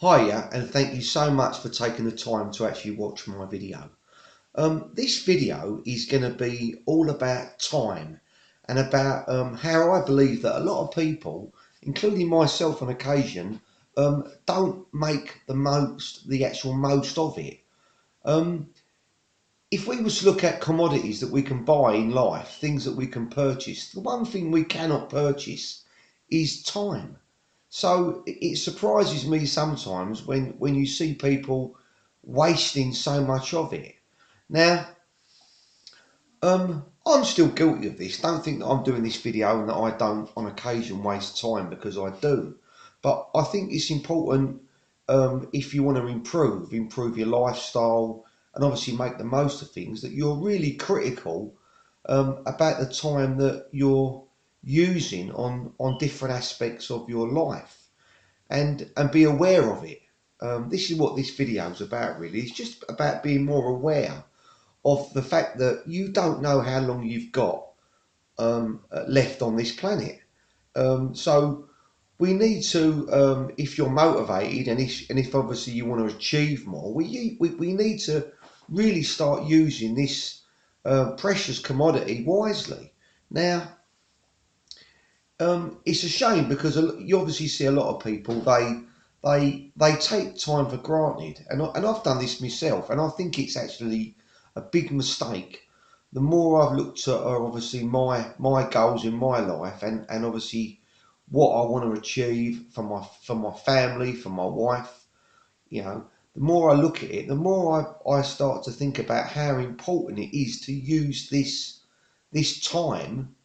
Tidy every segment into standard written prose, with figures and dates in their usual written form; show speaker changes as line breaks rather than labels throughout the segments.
Hiya, and thank you so much for taking the time to actually watch my video. This video is going to be all about time and about how I believe that a lot of people, including myself on occasion, don't make the actual most of it. Um, if we was to look at commodities that we can buy in life, things that we can purchase, the one thing we cannot purchase is time. So it surprises me sometimes when you see people wasting so much of it. Now, I'm still guilty of this. Don't think that I'm doing this video and that I don't on occasion waste time, because I do. But I think it's important, if you want to improve your lifestyle and obviously make the most of things, that you're really critical about the time that you're using on different aspects of your life, and be aware of it. This is what this video is about, really. It's just about being more aware of the fact that you don't know how long you've got left on this planet. So we need to, if you're motivated and if obviously you want to achieve more, we need to really start using this precious commodity wisely. Now, it's a shame because you obviously see a lot of people, they take time for granted, and I've done this myself, and I think it's actually a big mistake. The more I've looked at obviously my goals in my life, and obviously what I want to achieve for my family, for my wife, the more I look at it, the more I start to think about how important it is to use this time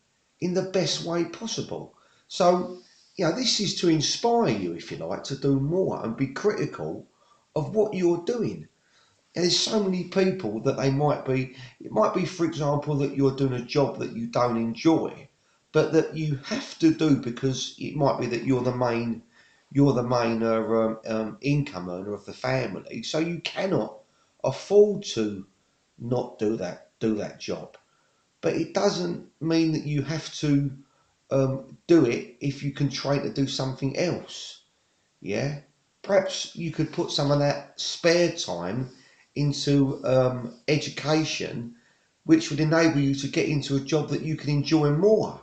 in the best way possible. So, this is to inspire you, if you like, to do more and be critical of what you're doing. And there's so many people that it might be, for example, that you're doing a job that you don't enjoy, but that you have to do because it might be that you're the main income earner of the family. So you cannot afford to not do that job. But it doesn't mean that you have to do it if you can try to do something else. Yeah, perhaps you could put some of that spare time into education, which would enable you to get into a job that you can enjoy more.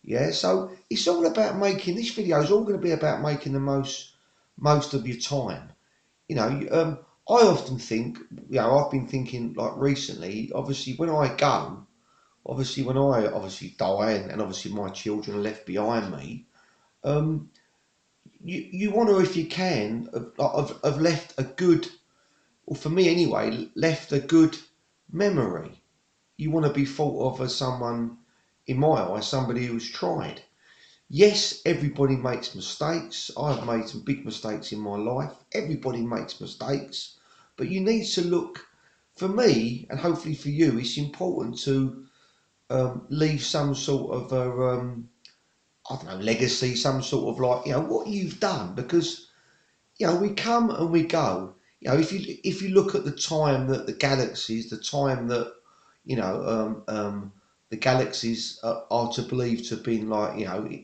Yeah, so it's all about making, this video is all going to be about making the most of your time. I often think, I've been thinking, like, recently, obviously when I go, obviously when I obviously die, and obviously my children are left behind me, um, you want to, if you can, have left a good, or for me anyway, left a good memory. You want to be thought of as someone, in my eyes, somebody who's tried. Yes, everybody makes mistakes. I've made some big mistakes in my life. Everybody makes mistakes, but you need to look, for me, and hopefully for you, it's important to leave some sort of I don't know, legacy, some sort of, like, what you've done, because we come and we go. If you look at the time that the time that you know the galaxies are to believe to have been, like,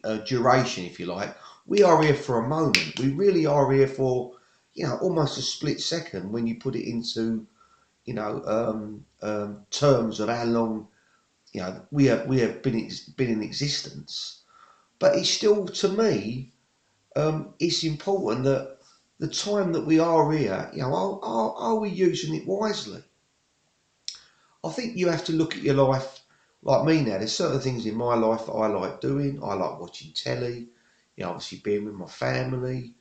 a duration, if you like. We are here for a moment. We really are here for almost a split second when you put it into terms of how long we have been in existence. But it's still, to me, it's important that the time that we are here, are we using it wisely? I think you have to look at your life like me now. There's certain things in my life that I like doing. I like watching telly, obviously being with my family,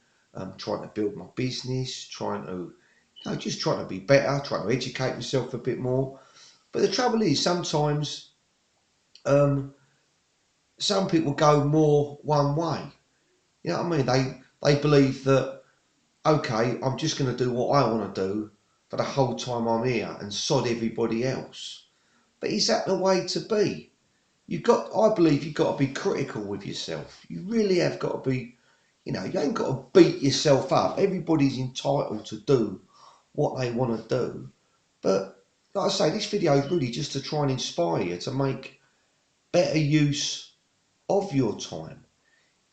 trying to build my business, just trying to be better, trying to educate myself a bit more. But the trouble is, sometimes um, some people go more one way. You know what I mean? They believe that, okay, I'm just going to do what I want to do for the whole time I'm here and sod everybody else. But is that the way to be? I believe you've got to be critical with yourself. You really have got to be, you ain't got to beat yourself up. Everybody's entitled to do what they want to do. But like I say, this video is really just to try and inspire you to make better use of your time.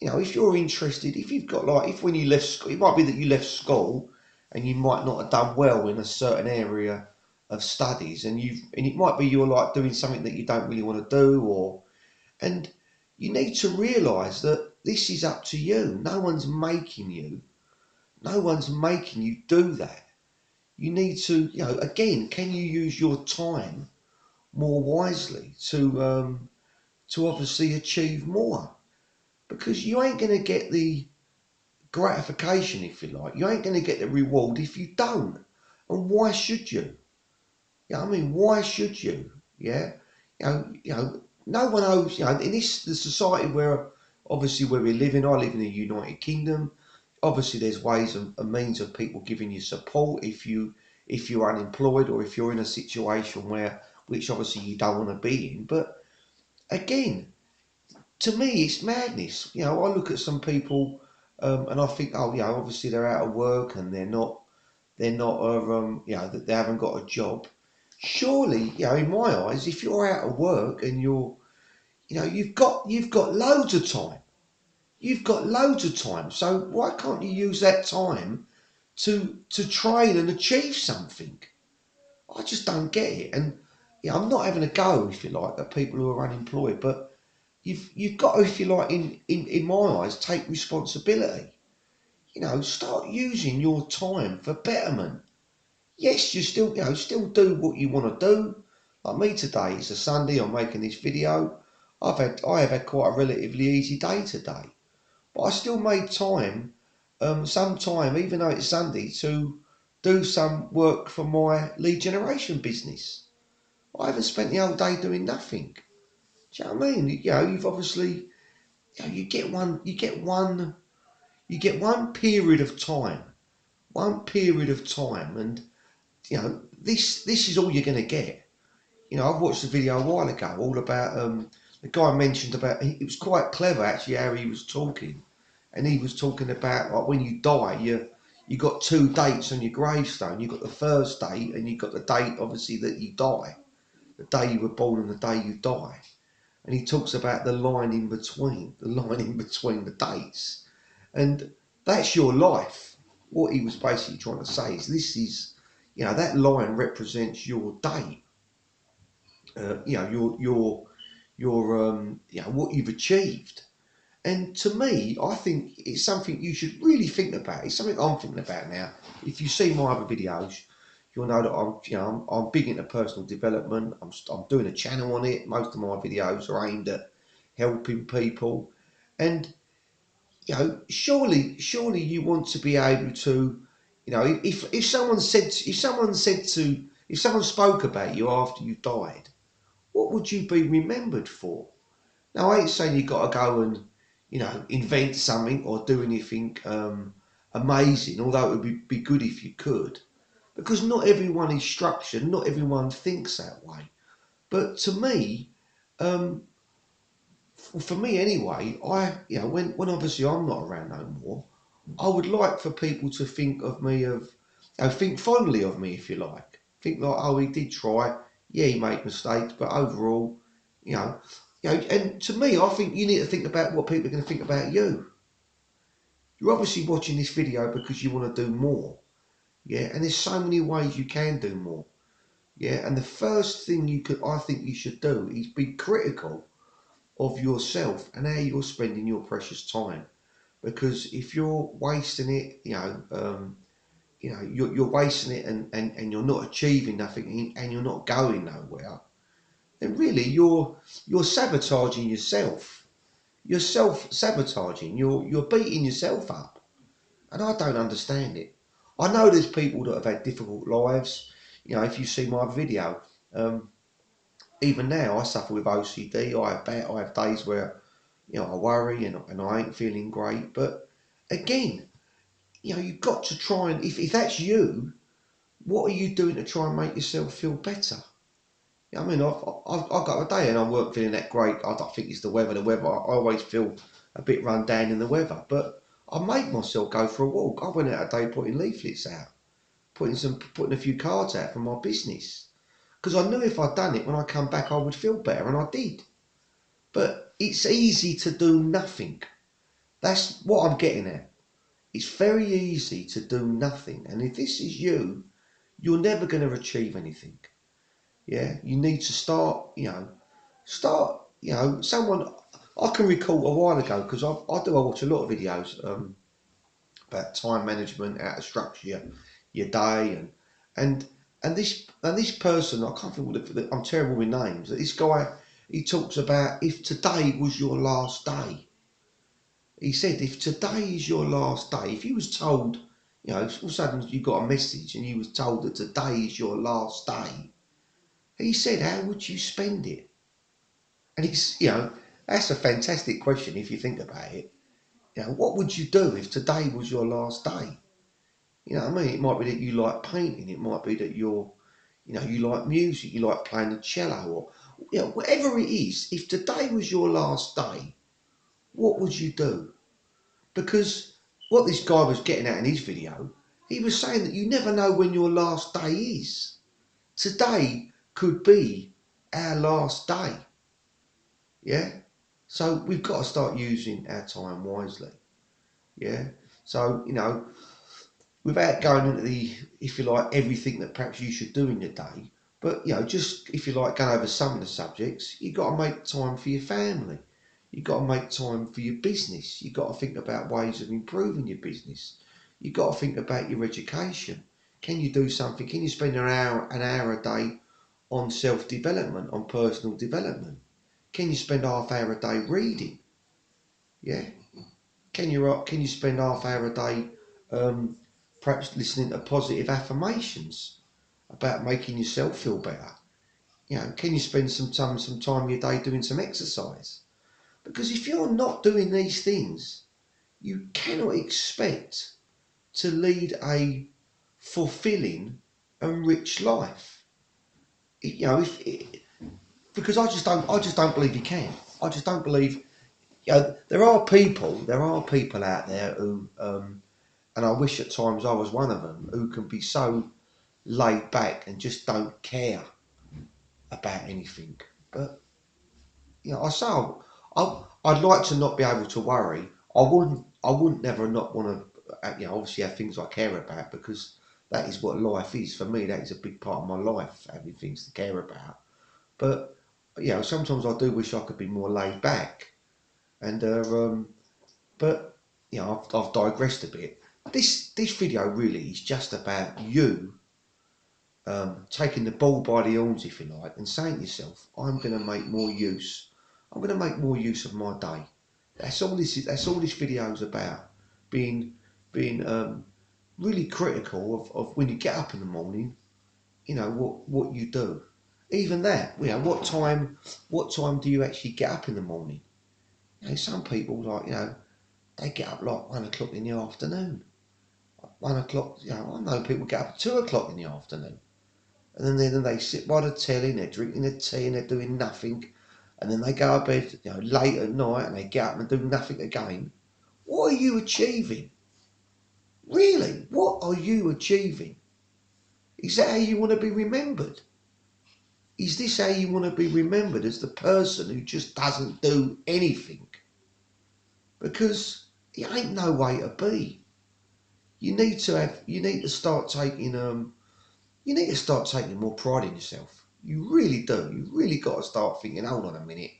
if you're interested, if you've got like, if when you left school, it might be that you left school and you might not have done well in a certain area of studies, and it might be you're like doing something that you don't really want to do, and you need to realise that this is up to you. No one's making you. No one's making you do that. You need to, again, can you use your time more wisely to obviously achieve more? Because you ain't going to get the gratification, if you like. You ain't going to get the reward if you don't. And why should you? Why should you? Yeah, no one owes. In the society where obviously where we live in, I live in the United Kingdom. Obviously, there's ways and means of people giving you support if you're unemployed or if you're in a situation where which obviously you don't want to be in. But again, to me, it's madness. I look at some people and I think, oh, obviously they're out of work and they're not, that they haven't got a job. Surely, in my eyes, if you're out of work and you've got loads of time. You've got loads of time. So why can't you use that time to train and achieve something? I just don't get it. And I'm not having a go, if you like, at people who are unemployed, but you've got to, if you like, in my eyes, take responsibility. Start using your time for betterment. Yes, you still do what you want to do. Like me today, it's a Sunday, I'm making this video. I have had quite a relatively easy day today. But I still made time, some time, even though it's Sunday, to do some work for my lead generation business. I haven't spent the whole day doing nothing. Do you know what I mean? You've obviously, you get one period of time, and this is all you're going to get. I've watched a video a while ago all about the guy mentioned about it was quite clever actually how he was talking, and he was talking about like when you die, you got two dates on your gravestone. You got the first date, and you got the date obviously that you die, the day you were born and the day you die. And he talks about the line in between, the dates, and that's your life. What he was basically trying to say is this is, that line represents your date. What you've achieved. And to me, I think it's something you should really think about. It's something I'm thinking about now. If you see my other videos, you'll know that I'm big into personal development. I'm doing a channel on it. Most of my videos are aimed at helping people, and surely you want to be able to, if someone spoke about you after you died, what would you be remembered for? Now, I ain't saying you got to go and, invent something or do anything amazing, although it would be good if you could, because not everyone is structured, not everyone thinks that way. But to me, um, for me anyway, when obviously I'm not around no more, I would like for people to think of me think fondly of me, if you like. Think like, oh, he did try. Yeah, he made mistakes, but overall, you know, And to me, I think you need to think about what people are going to think about you. You're obviously watching this video because you want to do more, yeah. And there's so many ways you can do more, yeah. And the first thing I think you should do is be critical of yourself and how you're spending your precious time. Because if you're wasting it, you're wasting it and you're not achieving nothing and you're not going nowhere, then really you're sabotaging yourself. You're self-sabotaging. You're beating yourself up, and I don't understand it. I know there's people that have had difficult lives. If you see my video, even now I suffer with OCD. I have days where I worry and I ain't feeling great. But again, you've got to try and if that's you, what are you doing to try and make yourself feel better? I've got a day and I weren't feeling that great. I don't think it's the weather. I always feel a bit run down in the weather. But I made myself go for a walk. I went out a day putting leaflets out, putting a few cards out for my business. Because I knew if I'd done it, when I come back, I would feel better, and I did. But it's easy to do nothing. That's what I'm getting at. It's very easy to do nothing, and if this is you, you're never going to achieve anything. Yeah, you need to start. Someone I can recall a while ago because I watch a lot of videos about time management, how to structure your day, and and this person I can't think what I'm terrible with names. This guy, he talks about if today was your last day. He said if today is your last day, if you was told, all of a sudden you got a message and you was told that today is your last day, he said, how would you spend it? And that's a fantastic question if you think about it. What would you do if today was your last day? You know what I mean? It might be that you like painting. It might be that you like music. You like playing the cello, or whatever it is. If today was your last day, what would you do? Because what this guy was getting at in his video, he was saying that you never know when your last day is. Today could be our last day. Yeah. So we've got to start using our time wisely. Yeah. So without going into the, if you like, everything that perhaps you should do in your day, but just if you like going over some of the subjects, you've got to make time for your family. You've got to make time for your business. You've got to think about ways of improving your business. You've got to think about your education. Can you do something? Can you spend an hour a day on self-development, on personal development? Can you spend half hour a day reading? Yeah. Can you spend half hour a day perhaps listening to positive affirmations about making yourself feel better? Can you spend some time in your day doing some exercise? Because if you're not doing these things, you cannot expect to lead a fulfilling and rich life. Because I just don't believe you can. I just don't believe. There are people out there who, and I wish at times I was one of them, who can be so laid back and just don't care about anything. But I say I'd like to not be able to worry. I wouldn't never not want to. Obviously have things I care about because that is what life is for me. That is a big part of my life, having things to care about. But sometimes I do wish I could be more laid back. And but I've digressed a bit. This video really is just about you taking the bull by the horns, if you like, and saying to yourself, I'm going to make more use. I'm going to make more use of my day. That's all this is. That's all this video is about. Being really critical of when you get up in the morning. What you do. Even that. What time do you actually get up in the morning? Some people they get up like 1 o'clock in the afternoon. 1 o'clock. I know people get up at 2 o'clock in the afternoon. And then they sit by the telly and they're drinking their tea and they're doing nothing. And then they go to bed late at night and they get up and do nothing again. What are you achieving? Really? What are you achieving? Is that how you want to be remembered? Is this how you want to be remembered, as the person who just doesn't do anything? Because it ain't no way to be. You need to start taking more pride in yourself. You really do. You really got to start thinking, hold on a minute,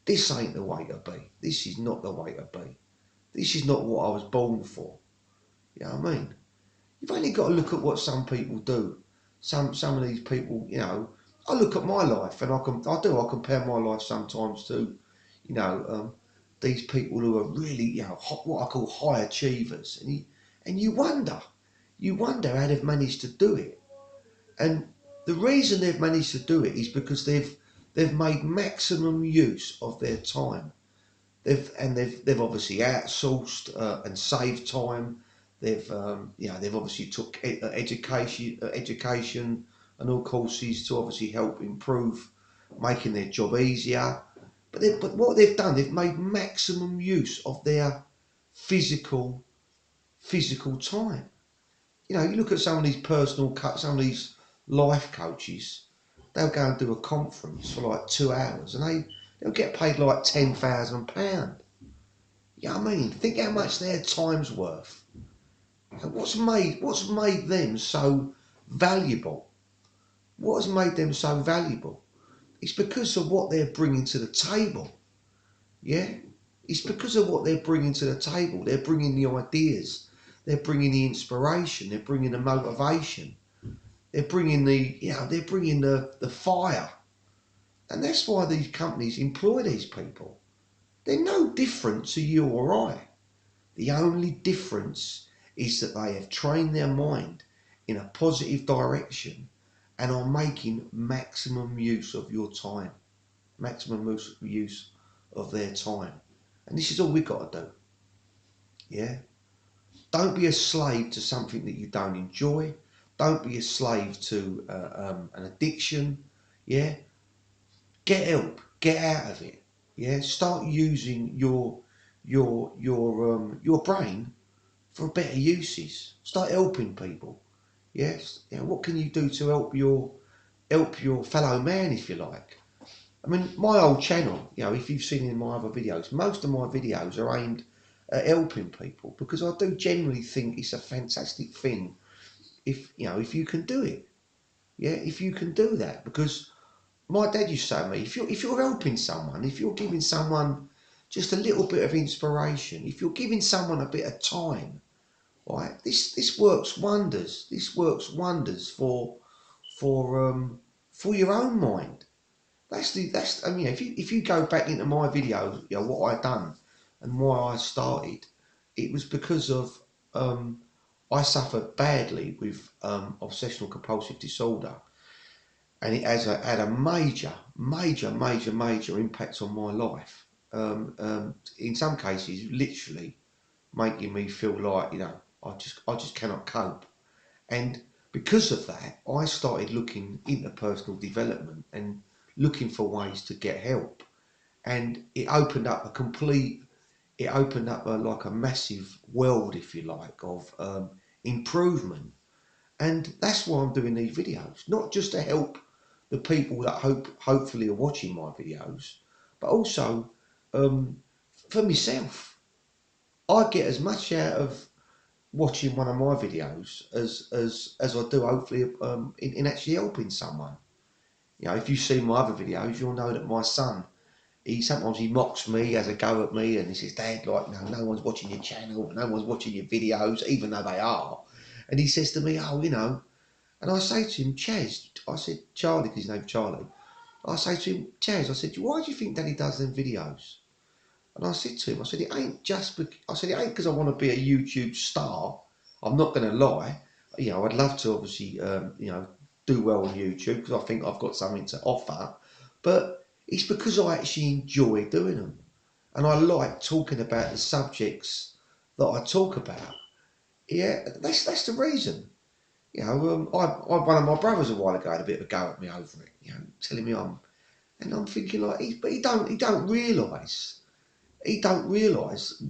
this ain't the way to be. This is not the way to be. This is not what I was born for. You know what I mean? You've only got to look at what some people do. Some of these people, I look at my life and I compare my life sometimes to, these people who are really, what I call high achievers. And you wonder how they've managed to do it. And the reason they've managed to do it is because they've made maximum use of their time. They've obviously outsourced and saved time. They've obviously took education and all courses to obviously help improve making their job easier. But what they've done, they've made maximum use of their physical time. You look at some of these life coaches. They'll go and do a conference for like 2 hours, and they'll get paid like £10,000. You know what I mean? Think how much their time's worth. And what's made them so valuable? What has made them so valuable? It's because of what they're bringing to the table. Yeah? It's because of what they're bringing to the table. They're bringing the ideas. They're bringing the inspiration. They're bringing the motivation. They're bringing the fire. And that's why these companies employ these people. They're no different to you or I. The only difference is that they have trained their mind in a positive direction and are making maximum use of your time, maximum use of their time. And this is all we've got to do. Yeah? Don't be a slave to something that you don't enjoy. Don't be a slave to an addiction. Yeah? Get help. Get out of it. Yeah? Start using your brain for better uses. Start helping people. Yes. You know, what can you do to help your fellow man, if you like? I mean, my old channel, if you've seen in my other videos, most of my videos are aimed at helping people because I do generally think it's a fantastic thing if you can do it. Yeah, if you can do that. Because my dad used to say to me, if you're helping someone, if you're giving someone just a little bit of inspiration, if you're giving someone a bit of time, right? This works wonders. This works wonders for your own mind. I mean, if you go back into my videos, what I done and why I started, it was because of I suffered badly with obsessional compulsive disorder, and it had a major impact on my life. In some cases, literally making me feel like I just cannot cope. And because of that, I started looking into personal development and looking for ways to get help. And it opened up like a massive world, if you like, of improvement. And that's why I'm doing these videos, not just to help the people that hopefully are watching my videos, but also um, for myself. I get as much out of watching one of my videos as I do hopefully in actually helping someone. If you see my other videos, you'll know that my son, he mocks me, he has a go at me, and he says, "Dad, like, no one's watching your channel, no one's watching your videos, even though they are." And he says to me, "Oh, and I say to him, Chaz, I said, Charlie, because his name's Charlie, I say to him, Chaz, I said, why do you think Daddy does them videos? And I said to him, I said, it ain't because I want to be a YouTube star. I'm not going to lie. I'd love to obviously, do well on YouTube because I think I've got something to offer. But it's because I actually enjoy doing them. And I like talking about the subjects that I talk about. Yeah, that's the reason. One of my brothers a while ago had a bit of a go at me over it, telling me and I'm thinking like, but he don't realise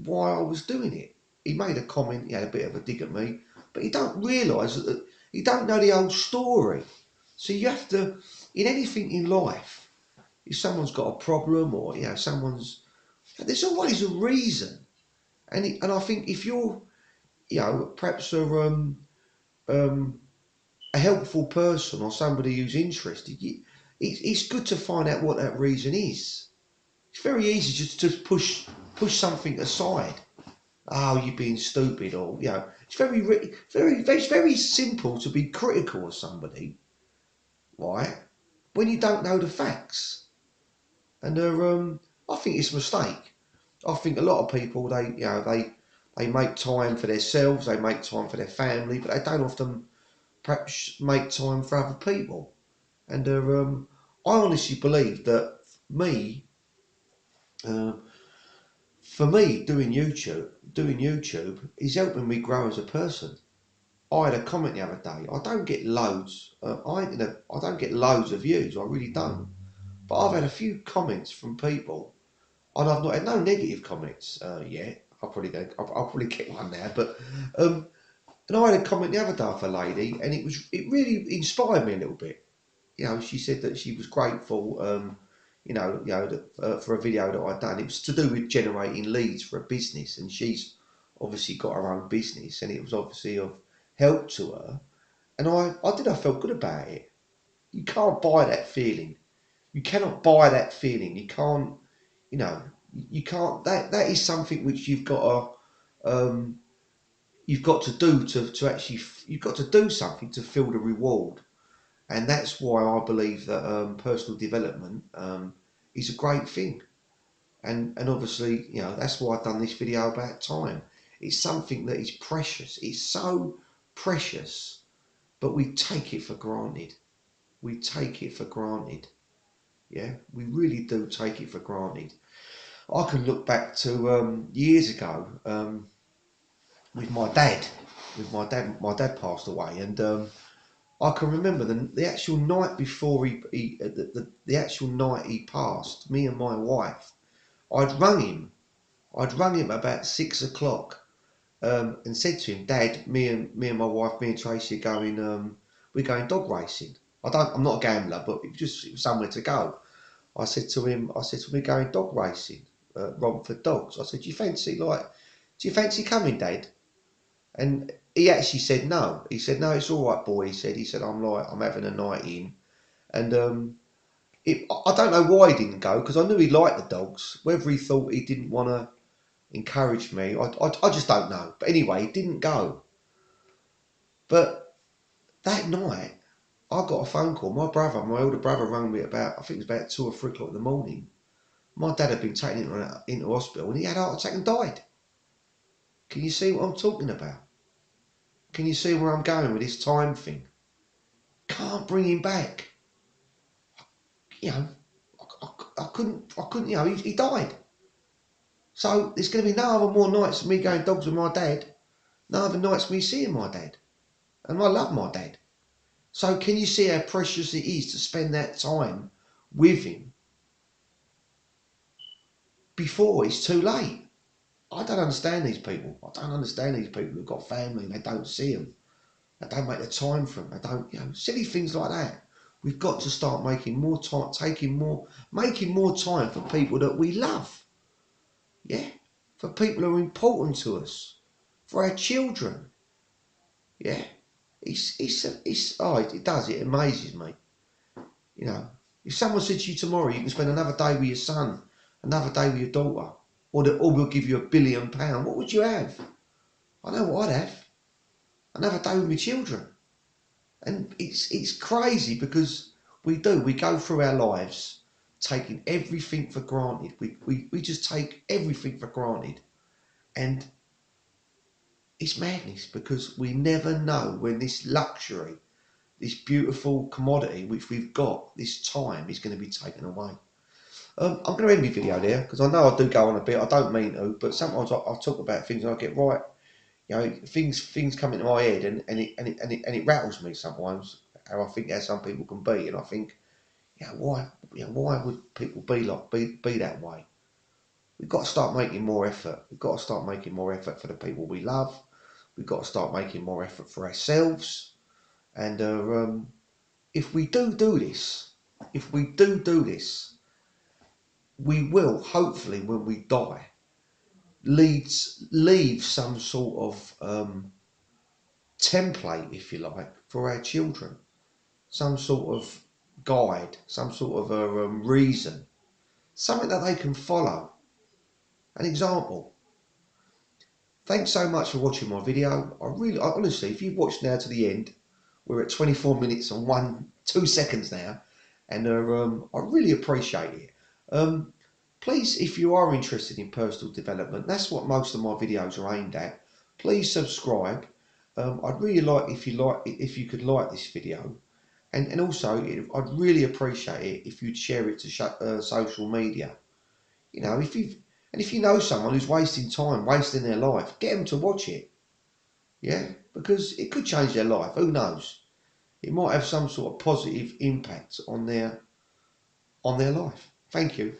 why I was doing it. He made a comment, he had a bit of a dig at me, but he don't realise that he don't know the whole story. So you have to, in anything in life, if someone's got a problem or there's always a reason. And I think if you're, perhaps um, a helpful person or somebody who's interested, it's good to find out what that reason is. It's very easy just to push something aside. Oh, you're being stupid, or it's very simple to be critical of somebody, right? When you don't know the facts, and I think it's a mistake. I think a lot of people they make time for themselves, they make time for their family, but they don't often perhaps make time for other people. And I honestly believe that me, uh, for me, doing YouTube is helping me grow as a person. I had a comment the other day. I don't get loads. I don't get loads of views. I really don't. But I've had a few comments from people, and I've not had no negative comments yet. I'll probably get one now. But and I had a comment the other day of a lady, and it really inspired me a little bit. She said that she was grateful. for a video that I'd done. It was to do with generating leads for a business, and she's obviously got her own business, and it was obviously of help to her. And I felt good about it. You can't buy that feeling. You cannot buy that feeling. You can't, you know, you can't. That is something which you've got to do to actually. You've got to do something to feel the reward. And that's why I believe that personal development is a great thing. And obviously, that's why I've done this video about time. It's something that is precious. It's so precious, but we take it for granted. We take it for granted. Yeah, we really do take it for granted. I can look back to years ago with my dad. My dad passed away, and I can remember the actual night before the actual night he passed. Me and my wife, I'd rung him. I'd rung him about 6 o'clock, and said to him, "Dad, me and my wife, me and Tracy are going. We're going dog racing. I'm not a gambler, but it was somewhere to go." I said to him, "We're going dog racing, Romford Dogs." I said, do you fancy coming, Dad?" And he actually said no. He said, "No, it's all right, boy." He said, I'm having a night in." And I don't know why he didn't go, because I knew he liked the dogs. Whether he thought he didn't want to encourage me, I just don't know. But anyway, he didn't go. But that night, I got a phone call. My older brother, rang me I think it was about 2 or 3 o'clock in the morning. My dad had been taken into hospital, and he had a heart attack and died. Can you see what I'm talking about? Can you see where I'm going with this time thing? Can't bring him back. You know, I couldn't, he died. So there's going to be no other more nights of me going dogs with my dad. No other nights of me seeing my dad. And I love my dad. So can you see how precious it is to spend that time with him before it's too late? I don't understand these people. I don't understand these people who've got family and they don't see them. They don't make the time for them. They don't, silly things like that. We've got to start making more time, making more time for people that we love. Yeah, for people who are important to us, for our children. Yeah, it does. It amazes me. If someone said to you tomorrow you can spend another day with your son, another day with your daughter, or we'll give you £1 billion, what would you have? I know what I'd have. Another day with my children. And it's crazy because we go through our lives taking everything for granted. We just take everything for granted. And it's madness because we never know when this luxury, this beautiful commodity which we've got, this time, is going to be taken away. I'm going to end my video there because I know I do go on a bit. I don't mean to, but sometimes I talk about things and I get right. Things come into my head and it rattles me sometimes. How I think how some people can be, and I think, why would people be that way? We've got to start making more effort. We've got to start making more effort for the people we love. We've got to start making more effort for ourselves. And if we do this, we will hopefully, when we die, leave some sort of template, if you like, for our children. Some sort of guide, some sort of a reason, something that they can follow. An example. Thanks so much for watching my video. Honestly, if you've watched now to the end, we're at 24 minutes and 2 seconds now, and I really appreciate it. Please, if you are interested in personal development, that's what most of my videos are aimed at. Please subscribe. I'd really like if you could like this video, and also I'd really appreciate it if you'd share it to social media. If you know someone who's wasting time, wasting their life, get them to watch it. Yeah, because it could change their life. Who knows? It might have some sort of positive impact on their life. Thank you.